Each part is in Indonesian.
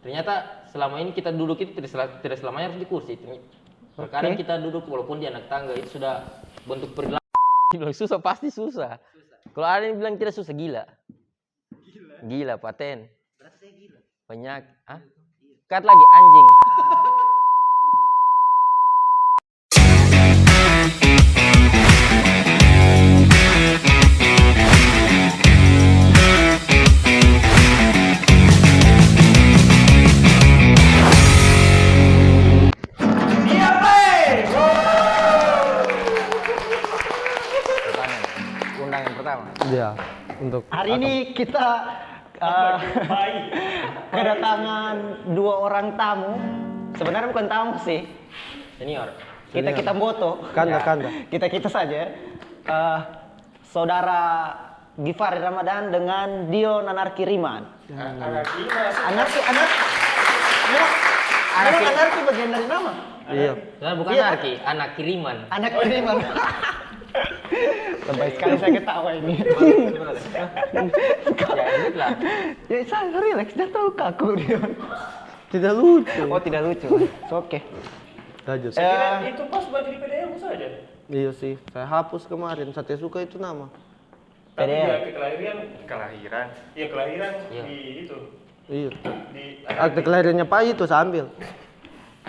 Ternyata selama ini kita duduk itu tidak selamanya harus di kursi. Terkadang kita duduk walaupun di anak tangga itu sudah bentuk perilaku. Bilang susah pasti susah. Kalau ada yang bilang tidak susah gila. Gila paten. Berarti saya gila. Banyak. Ah? Cut lagi anjing. Undangan pertama. Iya, untuk Hari ini kita kedatangan 2 orang tamu. Sebenarnya bukan tamu sih. Senior. Kita foto. Kanda. Kita saja. Saudara Givari Ramadan dengan Dion Anarki Riman. Anarki bagian dari nama. Iya. Bukan Iya. anarki, anak kiriman. Anak Riman. Lebay sekali saya ketawa ini. Lah. Ya saya relax, dia tahu kaku Dion. Tidak lucu. Oh tidak lucu. Oke. Lanjut. Itu pas baju di PDM saja. Iya sih, saya hapus kemarin. Satya Suka itu nama. Tapi PDM. dia kelahiran. Iya kelahiran Iya. di itu. Iya. Di Akte kelahirannya Pak itu saya ambil.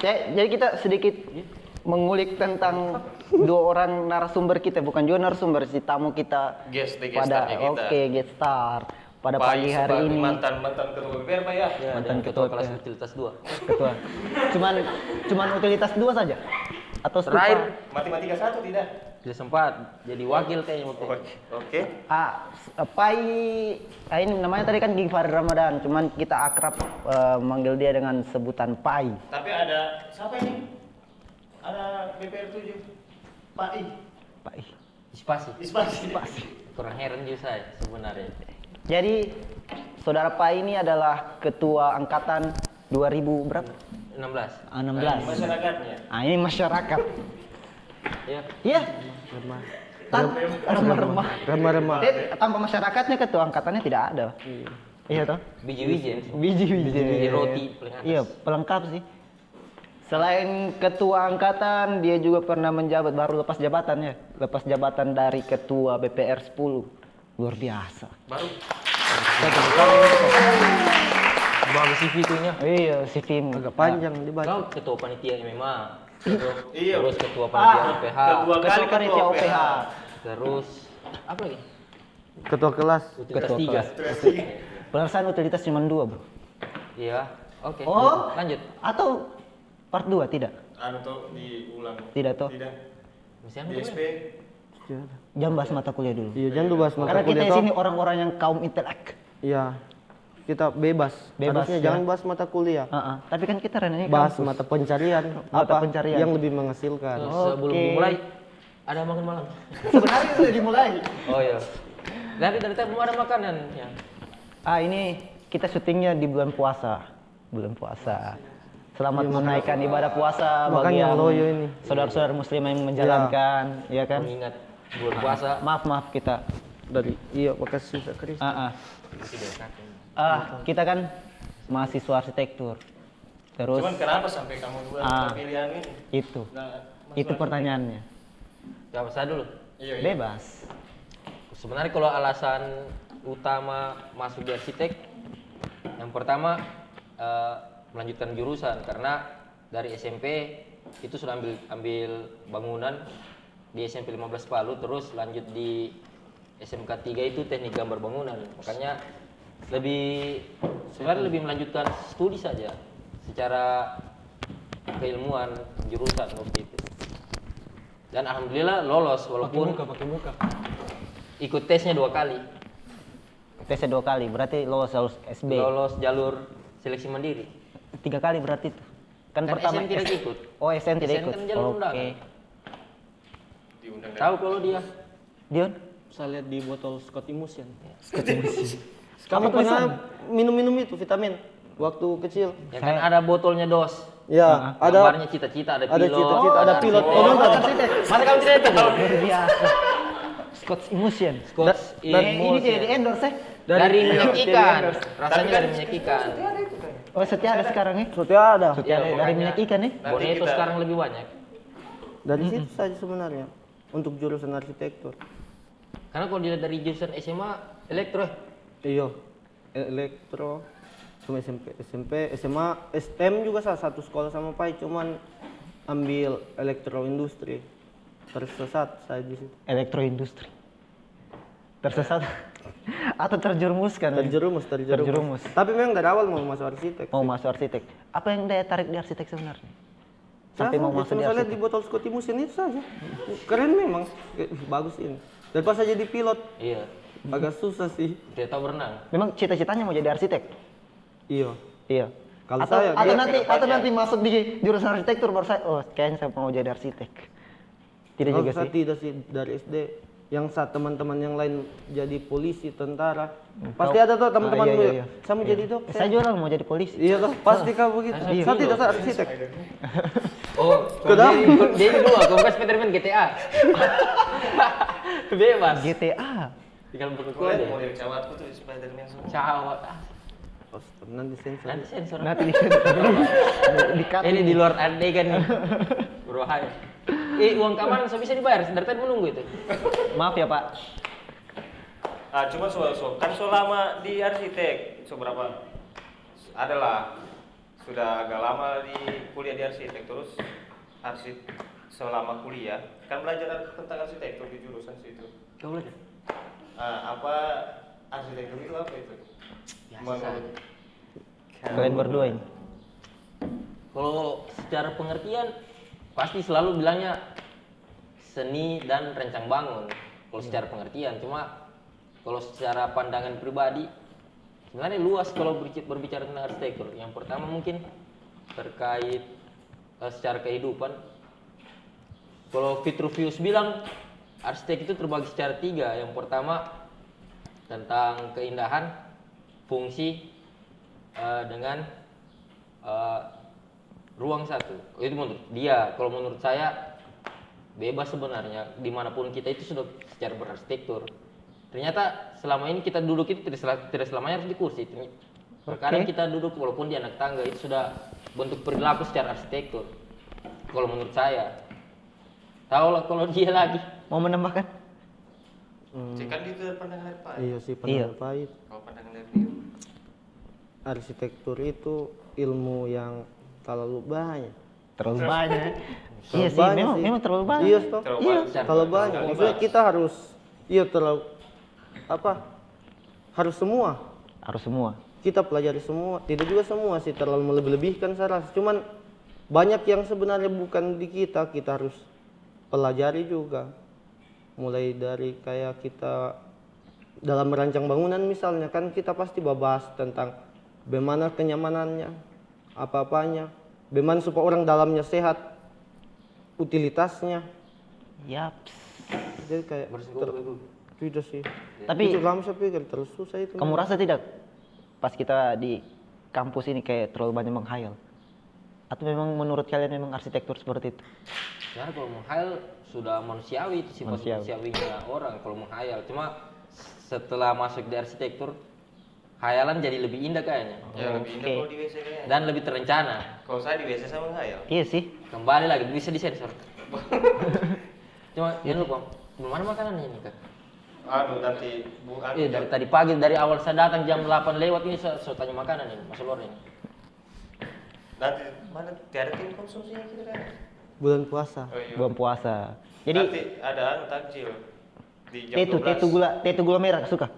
Jadi kita sedikit mengulik tentang 2 orang narasumber kita, bukan juga narasumber si tamu kita guest pada starnya kita. oke guest star pada Pak pagi Yusuf hari Bakri, ini. mantan ketua BPR Pak ya. Ya, Mantan dan ketua ketua kelas PH. utilitas 2. Ketua. Cuman utilitas 2 saja atau stupa? Terakhir Matematika 1 tidak. tidak sempat jadi wakil kayaknya waktu itu. Oke. Pai ini namanya tadi kan Givari Ramadan, cuman kita akrab manggil dia dengan sebutan Pai. Tapi ada siapa ini? Ada BPR 7. Pak I. Pai. Spasi. Ispasi. Kurang heran juga saya sebenarnya. Jadi saudara Pai ini adalah ketua angkatan 2000 berapa? 16. 16. Masyarakatnya. Ini masyarakat. Ya. Iya. Remah. Remah-remah. Remah. Tanpa masyarakatnya ketua angkatannya tidak ada. Iya toh? Biji wijen. Biji roti paling atas. Iya, pelengkap sih. Selain ketua angkatan, dia juga pernah menjabat, baru lepas jabatan ya. Lepas jabatan dari ketua BPR 10. Luar biasa. Baru. Bagus CV itunya. Iya, si tim. Agak panjang dibaca. Kau ketua panitia MMA. Iya. Terus ketua panitia OPH. Kedua kali Ketua panitia OPH. Terus apa lagi? Ketua kelas. Utilitas Ketua 3. kelas. Perasaan utilitas cuma 2 bro. Iya. Oke. Oh. Lanjut. Atau part 2 tidak? Anu tuh diulang. Tidak toh. Tidak. Masih Di anu SP. Jangan bahas mata kuliah dulu. Iya, jangan lu bahas mata Karena kita kuliah di toh. sini orang-orang yang kaum intelek. Iya. Kita bebas. Bebas, Harusnya ya. jangan bahas mata kuliah. Tapi kan kita renanya Bahas kampus. mata pencarian. Mata Apa pencarian. yang lebih menghasilkan. Sebelum Oke. dimulai ada makan malam. Sebenarnya sudah dimulai. Oh iya. Dari tadi belum ada makanan ya. Ini kita syutingnya di bulan puasa. Bulan puasa. Selamat menunaikan ibadah puasa bagi Makanya yang loyo ini. saudara-saudara muslim yang menjalankan, ya kan? Mengingat bulan puasa. Maaf kita. Dari makasih Kak Kris. Kita kan mahasiswa arsitektur. Terus Cuman kenapa sampai kamu dua pilihan ini? itu Nah, pertanyaannya. Jawab saya dulu. Iya. Bebas. Sebenarnya kalau alasan utama masuk di arsitek, yang pertama melanjutkan jurusan karena dari SMP itu sudah ambil bangunan di SMP 15 Palu, terus lanjut di SMK 3 itu teknik gambar bangunan. Makanya sebenarnya lebih melanjutkan studi saja secara keilmuan jurusan waktu itu. Dan alhamdulillah lolos walaupun Pakai muka. ikut tesnya 2 kali. Tesnya 2 kali, berarti lolos SB. Lolos jalur seleksi mandiri. 3 kali berarti itu. Kan Kan pertama SN tidak ikut. Oh, SN tidak SN ikut. kan jalur undangan. Oke. Diundang Tahu kalau dia Dion? Saya lihat di botol Scott Emulsion. Kamu Kamu pernah minum-minum itu vitamin waktu kecil? ya kan ada botolnya dos. Ya, ada Gambarnya cita-cita, ada pilot. ada cita-cita, ada pilot. arsitek. Oh, nonton. Mana kamu tidak itu? Luar biasa. Scotch Emulsion. Scotch Ini tidak di endorse ya? dari minyak ikan. Tapi Rasanya kan dari minyak ikan. Oh, setia ada sekarang ya? Setia ada. Setia ada dari makanya minyak ikan ya? Nanti Boneto kita- sekarang lebih banyak. Dari situ saja sebenarnya untuk jurusan arsitektur. Karena kalau dilihat dari jurusan SMA elektro Iya, elektro, cuma SMP, SMA, STEM juga salah satu sekolah sama Pai, cuman ambil elektroindustri. Tersesat saya di situ. Elektroindustri. Tersesat atau terjerumuskan? Terjerumus. Tapi memang dari awal mau masuk arsitek. Mau masuk arsitek. Apa yang daya tarik di arsitek sebenarnya? Sampai mau masuk di Saya lihat arsitek. di botol Scotty Musin itu saja. Keren memang. Bagus ini. Daripada saya jadi pilot, iya. agak susah sih. Tidak tahu berenang. Memang cita-citanya mau jadi arsitek? Iya. Iya. Kalau atau, saya, atau dia- nanti nanti masuk di jurusan arsitektur baru saya, oh kayaknya saya mau jadi arsitek. Tidak Kalau juga saya sih. tidak sih dari SD. Yang saat teman-teman yang lain jadi polisi, tentara. Pasti ada tuh teman-teman iya, iya. Saya mau jadi dokter. Saya juga mau jadi polisi. Iya toh, pasti kamu begitu. Iya. Saya tidak, saya arsitek. Oh, Kenapa? dia ini dua, kalau Spiderman GTA. Bebas. GTA. Tinggal buku Gue aja. mau dari cawatku tuh Spiderman semua. Cawat. Oh, nanti sensor. Nanti sensor. Nanti di-cut. Ini di luar adegan nih. Berbahaya. Uang keamanan bisa dibayar, dari tadi menunggu itu. Maaf ya Pak. Cuma kan selama di arsitek, seberapa adalah sudah agak lama di kuliah di arsitek, terus selama kuliah kan belajar tentang arsitektur di jurusan situ. Kau belajar? Apa arsitektur itu apa itu? Menurut Kalian berdua ini. Kalau secara pengertian pasti selalu bilangnya seni dan rancang bangun. Kalau secara pengertian, cuma kalau secara pandangan pribadi sebenarnya luas kalau berbicara tentang arsitektur. Yang pertama mungkin terkait secara kehidupan. Kalau Vitruvius bilang arsitek itu terbagi secara tiga. Yang pertama tentang keindahan, fungsi, dengan ruang satu. Itu menurut dia. Kalau menurut saya bebas sebenarnya. Dimanapun kita itu sudah secara berarsitektur. Ternyata selama ini kita duduk itu tidak selamanya harus di kursi. Terkadang kita duduk walaupun di anak tangga itu sudah bentuk perilaku secara arsitektur. Kalau menurut saya. Tahu lah kalau dia lagi. Mau menambahkan? kan itu pandangan dari Pak. Iya sih, Iya. pandangan pahit. Kalau pandangan dari dia. Arsitektur itu ilmu yang terlalu banyak. Terlalu banyak. Terlalu Iya sih, banyak memang terlalu banyak. Iya, toh. Terlalu Iya. banyak. Terlalu banyak. Maksudnya kita harus terlalu harus semua. Harus semua. Kita pelajari semua. Tidak juga semua sih terlalu melebih-lebihkan saya rasa. Cuman banyak yang sebenarnya bukan di kita harus pelajari juga. Mulai dari kayak kita dalam merancang bangunan misalnya kan kita pasti bahas tentang bagaimana kenyamanannya, apa-apanya, bagaimana supaya orang dalamnya sehat, utilitasnya. Yaps. Jadi kayak tidak sih. Tapi itu lama saya pikir terlalu susah itu. kamu rasa tidak pas kita di kampus ini kayak terlalu banyak menghayal? Atau memang menurut kalian memang arsitektur seperti itu? Sebenarnya kalau menghayal sudah manusiawi itu sifat Manusiawi. manusiawinya orang kalau menghayal. Cuma setelah masuk di arsitektur, khayalan jadi lebih indah kayaknya Ya lebih indah Oke. kalau di WC kayaknya. dan lebih terencana. Kalau saya di WC sama menghayal. Iya sih. Kembali lagi bisa disensor. Cuma jangan lupa, belum ada makanan ini kan? Aduh nanti Iya dari tadi pagi dari awal saya datang jam 8 lewat ini saya tanya makanan ini, Mas Lor ini. nanti mana tiada tim konsumsinya kita kan? bulan puasa. Oh, iya. Bulan puasa. Jadi nanti ada takjil di jam tetu gula merah suka?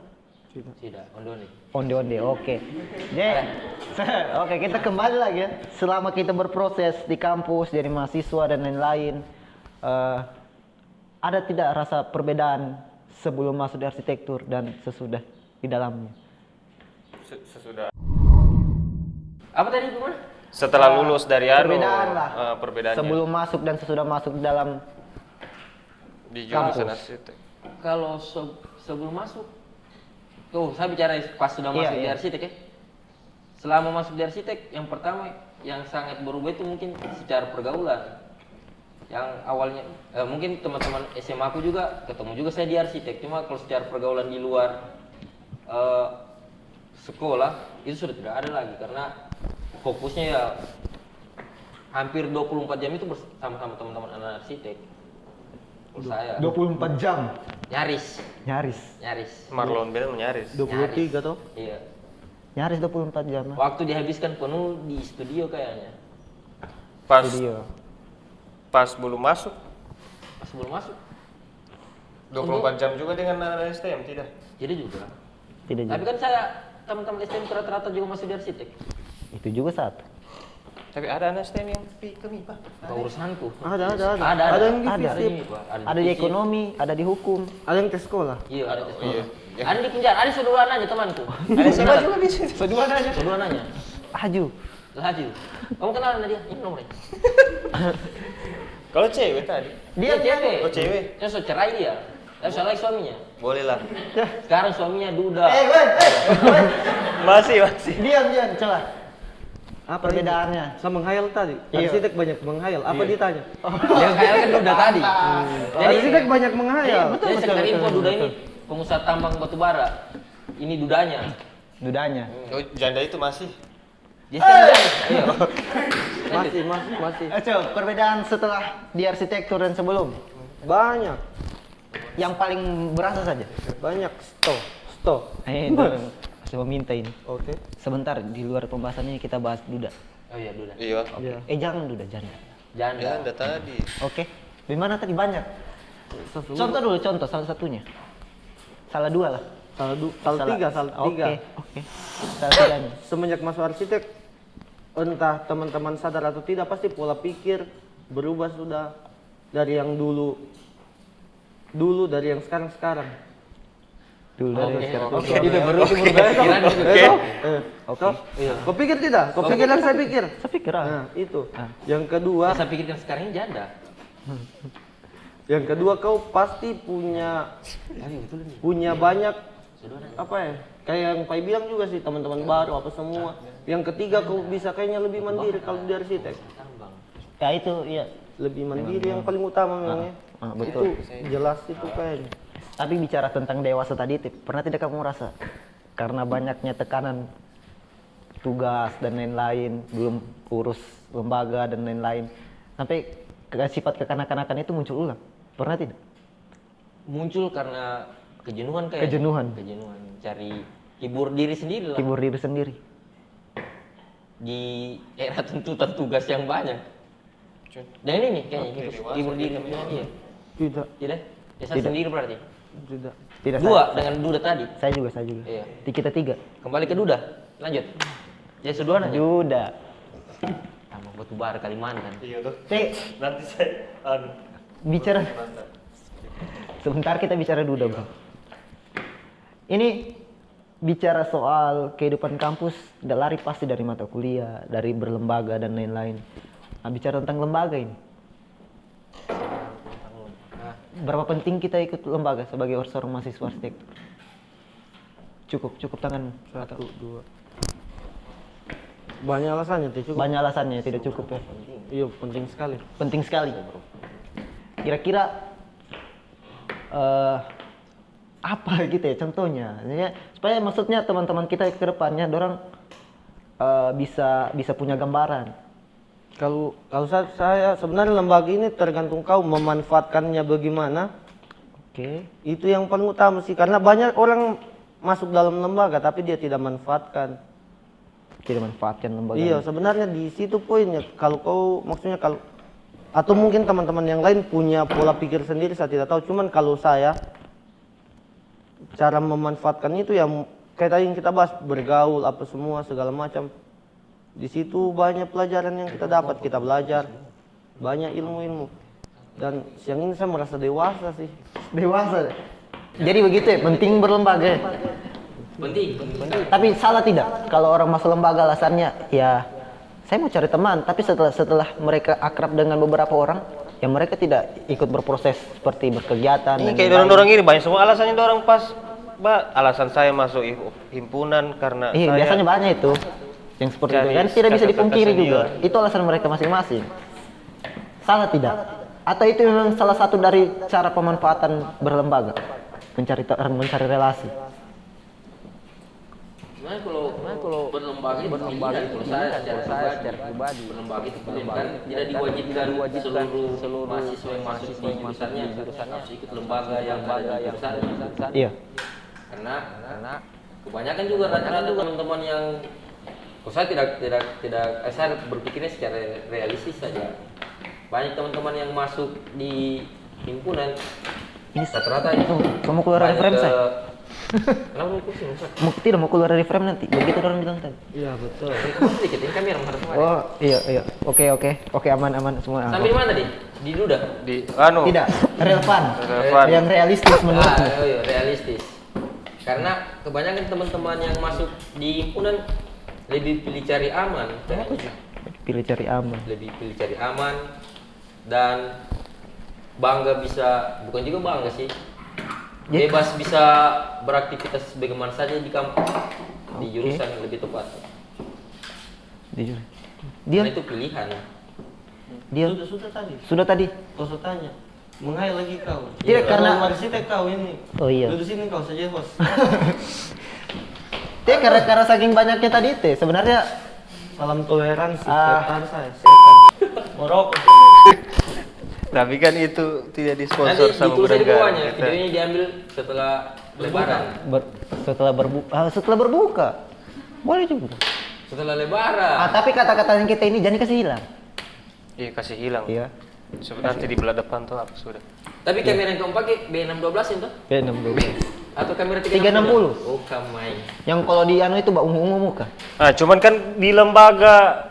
Tidak, ondoni. Onde-onde, oke. Jadi, oke kita kembali lagi ya. Selama kita berproses di kampus jadi mahasiswa dan lain-lain, ada tidak rasa perbedaan sebelum masuk di arsitektur dan sesudah di dalamnya? Sesudah. Apa tadi gimana? Setelah lulus dari Perbedaan lah. Perbedaannya Sebelum masuk dan sesudah masuk di dalam di jurusan kampus. arsitek. Kalau sebelum masuk, tuh saya bicara pas sudah Iya, masuk di iya. arsitek ya. Selama masuk di arsitek, yang pertama yang sangat berubah itu mungkin secara pergaulan. Yang awalnya mungkin teman-teman SMA aku juga ketemu juga saya di arsitek, cuma kalau secara pergaulan di luar sekolah itu sudah tidak ada lagi karena fokusnya ya hampir 24 jam itu bersama-sama teman-teman anak arsitek. Menurut saya 24 jam. nyaris. Marlon bilang menyaris. 23 toh? Iya. Nyaris 24 jam. Waktu dihabiskan penuh di studio kayaknya. Pas Studio. pas belum masuk Pas belum masuk. 24 jam juga dengan anak STM tidak? Jadi juga. Tidak Tapi juga. kan saya teman-teman STM rata-rata juga masuk di arsitek. Itu juga satu. Tapi ada anak STM yang ke MIPA. Ke urusanku. Ada yang di Ada. FISIP, Ada di ekonomi, ada di hukum. ada yang ke sekolah. Iya, ada tes Iya. Ada di penjara, ada saudaraan aja temanku. Ada siapa juga di sini? Saudaraan aja. Aju. Laju. Kamu kenal sama dia? Ini nomornya. Kalau cewek tadi, Dia cewek. oh cewek, Dia so cerai dia. Tapi soalnya suaminya. boleh lah. Sekarang suaminya duda. Masih. Diam, coba. Apa Perbedaannya. ini? Sama menghayal tadi. Iya. Arsitek banyak menghayal. Apa ditanya? Dia kayak kan duda tadi. Jadi Arsitek banyak menghayal. Jadi sekedar info duda ini pengusaha tambang batu bara. Ini dudanya. Dudanya. Oh, janda itu masih. Dia sekarang iya. Masih. Coba perbedaan setelah di arsitektur dan sebelum. Banyak. Yang paling berasa saja. Banyak. Sto. Saya minta ini. Oke. Sebentar di luar pembahasannya kita bahas duda. Oh iya duda. Iya. Iya. Jangan duda, janda. Janda. Janda tadi. Oke. Gimana tadi banyak? Contoh dulu, salah satunya. Salah dua lah. Salah tiga. Oke. Salah tiganya. Semenjak masuk arsitek, entah teman-teman sadar atau tidak, pasti pola pikir berubah sudah dari yang dulu dari yang sekarang. Dulu dari sekarang. Oke, udah baru kira Oke. Iya. Kau pikir tidak? Kau pikir yang saya pikir? Saya pikir Nah, itu. Yang kedua, Saya pikirkan sekarang ini janda. kau pasti punya banyak apa ya? Kayak yang Pai bilang juga sih, teman-teman baru apa semua. Yang ketiga, kau bisa kayaknya lebih mandiri kalau di arsitek. Tambang. Ya itu, iya. Lebih mandiri yang paling utama memangnya. Betul. Itu jelas itu kayaknya. Tapi bicara tentang dewasa tadi, Tip, pernah tidak kamu merasa karena banyaknya tekanan tugas dan lain-lain, belum urus lembaga dan lain-lain, sampai sifat kekanak-kanakan itu muncul ulang? Pernah tidak? Muncul karena kejenuhan kayak. Kejenuhan. Cari hibur diri sendiri lah. Hibur diri sendiri. Di era tuntutan tugas yang banyak. Dan ini nih kayaknya hibur diri namanya iya. Tidak. Tidak? Ya saya sendiri berarti. Tidak. Tidak. Dua dengan duda tadi. Saya juga. Iya. Kita tiga. Kembali ke duda. Lanjut. Ya sudah aja. Duda. Tambang batu bara Kalimantan. Iya tuh. Nanti saya bicara. Sebentar kita bicara duda, Bro. Ini bicara soal kehidupan kampus, tidak lari pasti dari mata kuliah, dari berlembaga dan lain-lain. Nah, bicara tentang lembaga ini. Berapa penting kita ikut lembaga sebagai seorang mahasiswa arsitektur? Cukup tangan. 1, 2. Banyak alasannya tuh, cukup. Banyak alasannya tidak cukup ya. Iya, penting sekali. Penting sekali. Kira-kira apa gitu ya contohnya? Supaya maksudnya teman-teman kita ke depannya dorang bisa punya gambaran. Kalau saya sebenarnya lembaga ini tergantung kau memanfaatkannya bagaimana. Oke. Itu yang paling utama sih, karena banyak orang masuk dalam lembaga tapi dia tidak manfaatkan. Tidak manfaatkan lembaga. Iya, sebenarnya di situ poinnya. Kalau kau maksudnya kalau atau mungkin teman-teman yang lain punya pola pikir sendiri, saya tidak tahu. Cuman kalau saya cara memanfaatkan itu ya kayak tadi yang kita bahas, bergaul apa semua segala macam. Di situ banyak pelajaran yang kita dapat, kita belajar banyak ilmu-ilmu. Dan siang ini saya merasa dewasa sih. Dewasa. Jadi begitu ya, penting berlembaga. Ya? Penting. Tapi salah tidak kalau orang masuk lembaga alasannya ya saya mau cari teman, tapi setelah mereka akrab dengan beberapa orang, ya mereka tidak ikut berproses seperti berkegiatan. Ini kayak dorong-dorong ini banyak semua alasannya dorong pas. Alasan saya masuk himpunan karena iya, saya biasanya banyak itu yang seperti itu kan tidak bisa dipungkiri juga. Itu alasan mereka masing-masing. Salah tidak? Atau itu memang salah satu dari cara pemanfaatan berlembaga, mencari relasi? Sebenarnya kalau berlembaga itu pilihan kalau saya secara pribadi berlembaga itu pilihan kan tidak diwajibkan seluruh mahasiswa yang masuk di jurusannya harus ikut lembaga yang ada di jurusan. Iya. Karena kebanyakan juga rata-rata teman-teman yang saya saya berpikirnya secara realistis saja. Banyak teman-teman yang masuk di himpunan Ini rata-rata itu kamu keluar dari frame saya. Kenapa mau pusing? Tidak mau keluar dari frame nanti. Begitu orang bilang tadi. Iya betul. Sedikit ini kamera harus kemarin. Oh, iya. Oke, aman semua. Sampai mana tadi? Di Duda? Di Tidak, relevan. Relevan. Yang realistis menurutmu. Iya, realistis. Karena kebanyakan teman-teman yang masuk di himpunan lebih pilih cari aman. Pilih cari aman. Lebih pilih cari aman dan bangga bisa, bukan juga bangga sih, bebas bisa beraktivitas bagaimana saja di kampus, di jurusan yang lebih tepat. Dia. Karena itu pilihan. Dia Sudah tadi. sudah tadi. Kau sudah tanya. Menghayal lagi kau. Tidak, karena- arsitek kau ini. Oh iya. Duduk sini kau saja host. Dia karena saking banyaknya tadi teh sebenarnya Salam toleransi. Ah. Setan saya. Setan. Morok. Tapi kan itu tidak Nanti disponsor sama ditulis di negara. bawahnya, videonya diambil setelah lebaran. setelah berbuka. Boleh juga. Setelah lebaran. Tapi kata-kata yang kita ini jangan kasih hilang. Iya kasih hilang. Iya. Sebenarnya di belah depan tuh apa sudah. Tapi kamera yang kamu pakai B612 itu? B60. Atau kamera 360? Oh, kamai. Yang kalau di anu itu ungu-ungu muka. Ah, cuman kan di lembaga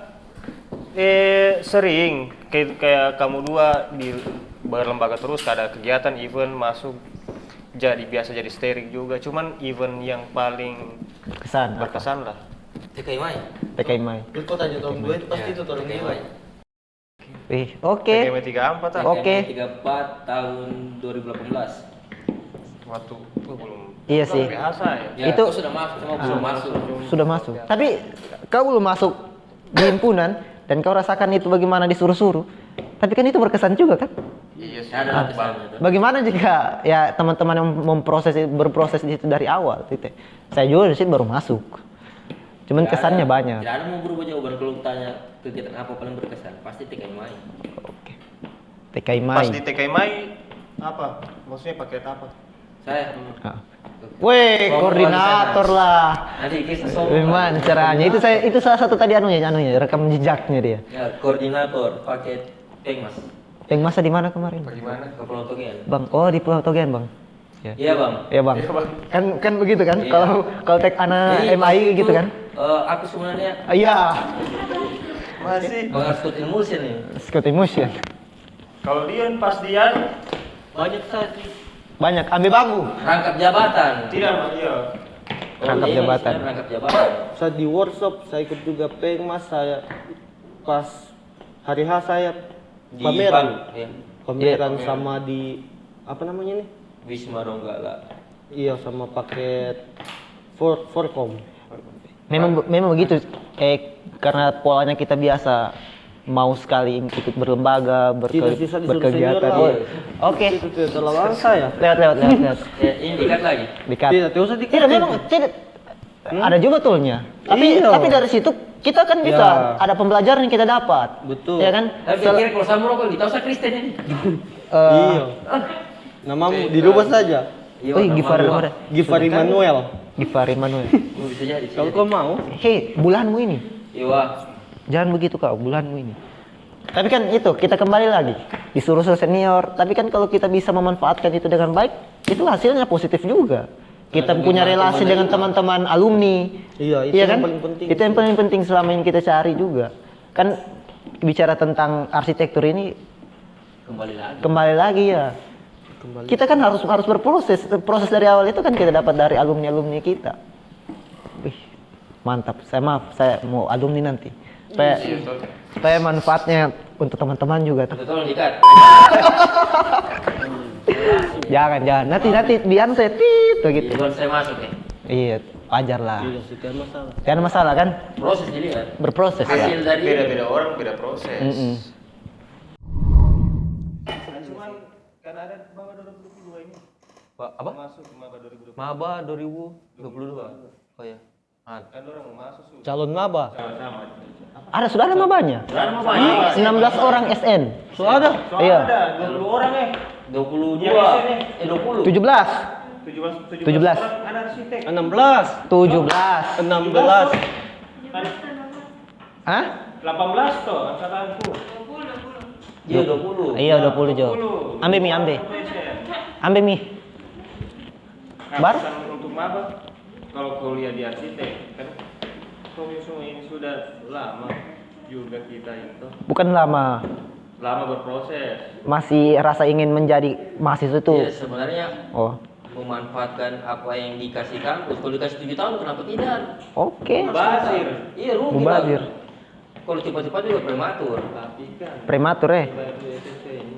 sering kayak kamu dua di berlembaga terus ada kegiatan event masuk biasa jadi steering juga. Cuman event yang paling Berkesan. berkesan lah. TKI Mai. TKI Mai. Itu kau tanya tahun 2 itu pasti itu tahun TKI 2. Mai. Oke. TKM 34 ah. Oke. 34 tahun 2018. Waktu belum. Iya sih. Biasa ya. Ya, Itu- kau sudah masuk, semua belum masuk. Sudah masuk. Tapi kau belum masuk di himpunan dan kau rasakan itu bagaimana disuruh-suruh. Tapi kan itu berkesan juga kan? Iya sih. Ada kesannya tuh. Bagaimana jika ya teman-teman yang berproses di situ dari awal, Tite? Saya juga di situ baru masuk. Cuman Tidak kesannya ada- banyak. Tidak ada mau berubah jawaban kalau tanya kegiatan apa paling berkesan, pasti TKI Mai. Oke. TKI Pas Mai. di TKI Mai apa? Maksudnya paket apa? Saya Ah. Weh, Ngobrol koordinator di sana. lah. nanti kita soal. Gimana caranya? Itu salah satu tadi anunya rekam jejaknya dia. Ya, koordinator paket Pengmas. Yang masa di mana kemarin? Bagaimana? Ke Pulau Togian. Bang, oh di Pulau Togian, Bang. Ya. Iya, Bang. Ya, Bang. Kan begitu kan? Iya. Kalau tek anak Jadi, MI waktu gitu itu, kan? Aku sebenarnya Iya. Masih. pengatur emulsion nih. Scott Emotion. Kalau Dian pas Dian Banyak sekali. Banyak ambil bambu. Rangkap jabatan. tidak iya. Rangkap Iya, jabatan. saya rangkap jabatan. Saya di workshop, saya ikut juga Pengmas, saya pas hari H saya Di pameran. Iya. Pameran sama di apa namanya nih? Wisma Donggala. Iya sama paket Forkom. Memang begitu. Karena polanya kita biasa mau sekali ikut berlembaga, Tidak bisa disuruh berkegiatan. senior, Oh, iya. Oke. Itu tidak terlalu saya. Lewat. Ya, ini dekat lagi. Dikat. Tidak usah dikit. Tidak, memang tidak. Ada juga toolnya. Tapi Iya. tapi dari situ kita kan bisa Ya. ada pembelajaran yang kita dapat. Betul. Ya kan? Tapi kira kalau saya merokok, tahu saya Kristen ini. Iya. Namamu dirubah saja. Iya, Oh, nama Gifar gua. Manuel. Gifari Manuel. Gifari Manuel. Oh, bisa jadi. Kalau kau mau, Hei, bulanmu ini. Iya. Jangan begitu kau, bulanmu ini. Tapi kan itu, kita kembali lagi. Disuruh senior, tapi kan kalau kita bisa memanfaatkan itu dengan baik, itu hasilnya positif juga. Kita Ada punya gimana- relasi gimana dengan juga. teman-teman alumni. Iya, itu Iya yang kan? paling penting. Itu yang paling penting selama yang kita cari juga. Kan bicara tentang arsitektur ini Kembali lagi. ya. Kita kan harus berproses. Proses dari awal itu kan kita dapat dari alumni kita. Wih, mantap. Saya mau alumni nanti. Supaya manfaatnya untuk teman-teman juga. Itu tolong dikat. Jangan. Nanti biar saya gitu. Iya, saya masuk nih. Iya, wajar lah. tidak setiap masalah. Tidak ada masalah kan? Proses dilihat. Berproses ya. Hasil dari Beda-beda orang, beda proses. Cuman karena ada bawa 2022 ini. apa? Masuk maba 2022. Maba 2022. Oh ya. Kan orang mau masuk sudah. Calon maba. Sama-sama. Sudah ada mabanya. 19 orang SN. Sudah ada. Iya. Ada 20 orang 22. Yang SN 20. 17. 17. orang ada arsitek. 16. 17. 16. Hah? 18 toh angkatanku. Iya 20. Iya 20 Jo. Ambil mi, ambil. Ambil mi. Nah, Bar? pesan untuk maba kalau kuliah di arsitek kan kami semua ini sudah lama juga kita itu Bukan lama. berproses. Masih rasa ingin menjadi mahasiswa itu. Iya, sebenarnya Oh. memanfaatkan apa yang dikasih kampus. Kalau dikasih 7 tahun kenapa tidak? Oke. Bazir. Iya rugi. Mubazir. Bang. Kalau cepat-cepat juga prematur. Tapi kan Prematur bayar dulu SSC ini.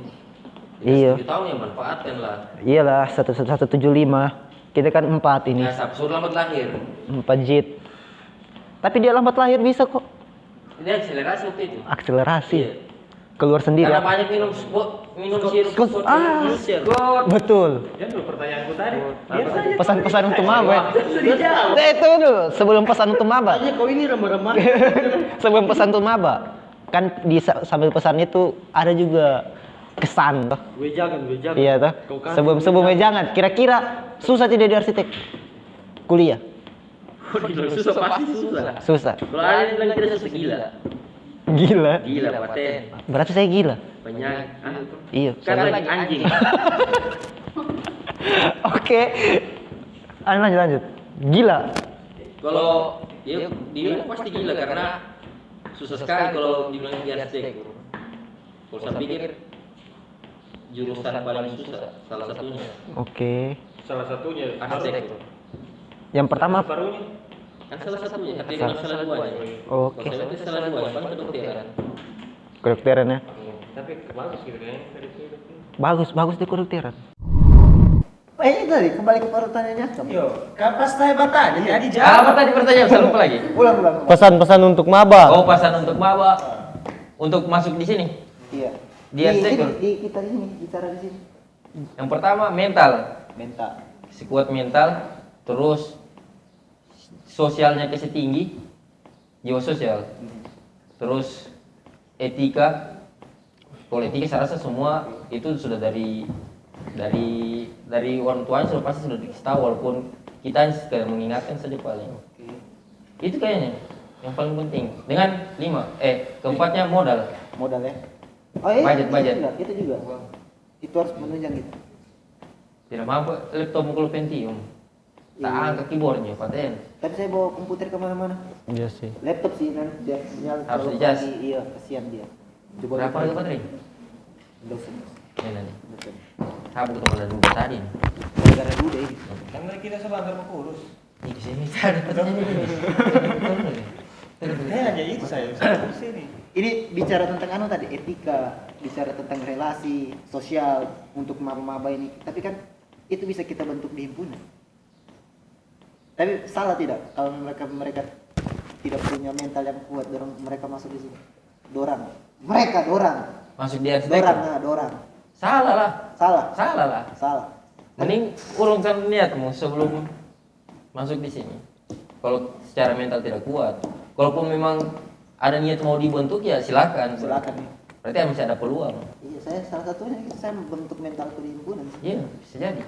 Iya. 7 tahun ya manfaatkan lah. Iyalah 175. Kita kan 4 ini. Ya Sabsur lambat lahir. 4 JIT. Tapi dia lambat lahir bisa kok. Ini akselerasi waktu itu. Akselerasi. Iya. Keluar sendiri. Karena apa? banyak minum sirup. Scott. Ah. Scott. Betul. Ya dulu pertanyaanku tadi. Pesan-pesan untuk maba. Itu dulu sebelum pesan untuk maba. Kau ini remah-remah. Sebelum pesan untuk maba. Kan di sambil pesan itu ada juga kesan toh. Wejangan. Iya toh. Sebelum jangan. Kira-kira susah tidak di arsitek? Kuliah. Susah pasti susah. Susah. Kalau ada yang bilang tidak susah gila. Gila. Gila paten. Berarti saya gila. Banyak. Iya. Karena lagi anjing. Oke. Lanjut. Gila. Kalau dia dibilang pasti gila karena susah sekali kalau dibilang di arsitek. Kalau saya pikir jurusan paling susah salah satunya Oke. Salah satunya arsitek. Yang pertama barunya Kan salah satunya, tapi kan salah duanya. Oke. Kalau saya itu salah dua, yang paling kedokteran. Kedokteran ya. tapi bagus gitu kayaknya dari itu. Bagus di kedokteran. Ini tadi kembali ke pertanyaannya. Yo, Kapas saya bertanya, jadi Apa jawab. tadi pertanyaan? Saya lupa lagi. Ulang. Pesan-pesan untuk maba. Oh, pesan untuk maba untuk masuk di sini. Iya. Di arsitektur. Di kita di sini, bicara di sini. Yang pertama mental, Mental. sekuat mental, terus sosialnya kasih tinggi, jiwa sosial, terus etika. Kalau etika saya rasa semua itu sudah dari orang tuanya sudah pasti sudah dikasih tahu, walaupun kita sekedar mengingatkan saja paling. Itu kayaknya yang paling penting. Dengan keempatnya modal. Modal ya. Oh iya. Budget. Itu juga. Itu harus menunjang gitu. Tidak mampu laptop mukul Pentium. Tak angkat keyboardnya, paten. Tapi saya bawa komputer kemana-mana. Iya sih. Laptop sih nanti dia nyala Harus kalau dijas. pagi, iya, kasihan dia. Coba Berapa harga baterai? dosen. Ini nanti. Dosen. Aku ketemu dengan dulu tadi. Gara-gara dulu deh. kan dari kita sebentar mau kurus. Ini kesini ada pertanyaan ini. Hanya itu saya di sini. Ini bicara tentang tadi etika, bicara tentang relasi sosial untuk maba-maba ini. Tapi kan itu bisa kita bentuk di himpunan. Tapi salah tidak kalau mereka tidak punya mental yang kuat, dorang mereka masuk di sini. Mereka Masuk di arsitek. dorang. Salah lah. Salah. Mending urungkan niatmu sebelum masuk di sini. Kalau secara mental tidak kuat, kalaupun memang ada niat mau dibentuk ya silakan. Silakan nih. Berarti masih ada peluang. Iya, saya salah satunya saya membentuk mentalku di himpunan. Iya, bisa jadi.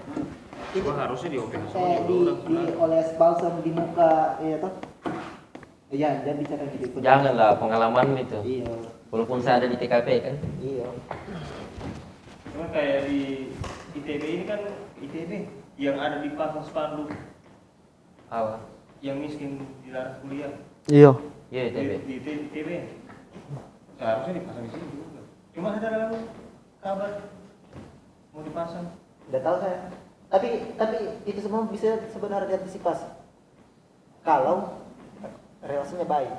Itu Wah, harusnya di open saya dioles balsam di muka, iya toh. Iya, jangan bicara gitu. Janganlah pengalaman itu. Iya. Walaupun saya ada di TKP kan. Iya. Cuma kayak di ITB ini kan ITB yang ada di pasang spanduk Apa? yang miskin dilarang kuliah. Iya. Iya, TB. Di ITB. Seharusnya dipasang di sini juga. Cuma ada lalu kabar mau dipasang. Udah tahu saya. Tapi itu semua bisa sebenarnya diantisipasi. Kalau relasinya baik.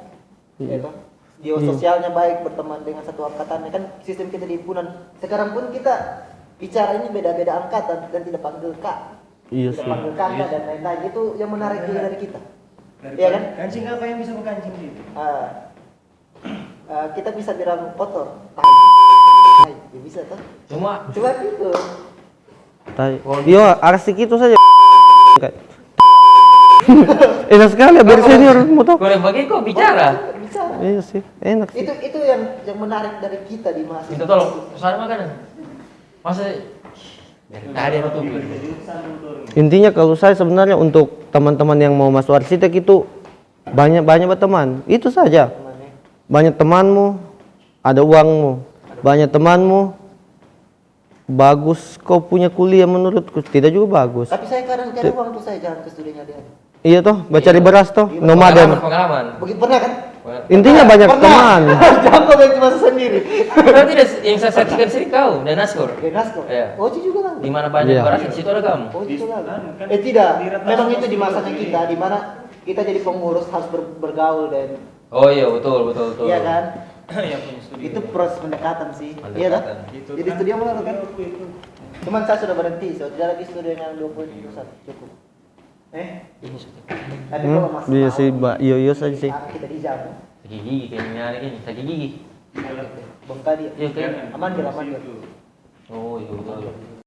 Iya. Ya toh? Jiwa sosialnya baik, berteman dengan satu angkatannya, kan sistem kita di himpunan. Sekarang pun kita bicara ini beda-beda angkatan dan tidak panggil kak, Iya tidak sih. panggil kakak dan lain-lain. Itu yang menarik juga dari kita. Dari Iya kan? kancing apa yang bisa mengkancing gitu? Kita bisa bilang kotor, tai, ya bisa tuh. Cuma Coba gitu. Iya, arsik itu saja. Enak sekali ya, biar senior mau tahu. Kalau yang bagi kok bicara. Bicara. Iya sih, enak sih. Itu yang menarik dari kita di mahasiswa. Minta tolong, soalnya makanan. Masa dari tadi aku tuh. Intinya kalau saya sebenarnya untuk teman-teman yang mau masuk arsitek itu banyak berteman. Itu saja. Banyak temanmu, ada uangmu. Banyak temanmu, bagus kau punya kuliah menurutku tidak juga bagus. Tapi saya kadang cari uang tuh saya jalan ke studinya dia. Iya toh, cari beras toh, nomaden. Pengalaman. Begitu pernah kan? Intinya banyak teman. Jangan kau main cuma sendiri. Berarti yang saya saksikan sih kau dan Naskor. Genasko. Iya. Oci juga lah. Di mana banyak Iya. beras di situ ada kamu. Oci juga lah. Tidak. Memang itu di masanya kita di mana kita jadi pengurus harus bergaul dan Oh iya betul. iya kan? Yang punya studi. Itu proses pendekatan sih. Pendekatan. Iya kan? Itu Jadi kan studi apa kan? Cuman saya sudah berhenti, so tidak lagi studi yang 21 cukup. Tapi kalau masih Iya mau, sih, Mbak. Iyo saja sih. kita di jamu. Sakit gigi kayaknya ini, sakit gigi. Bengkak dia. Iya kan. Aman dia. Oh iya betul.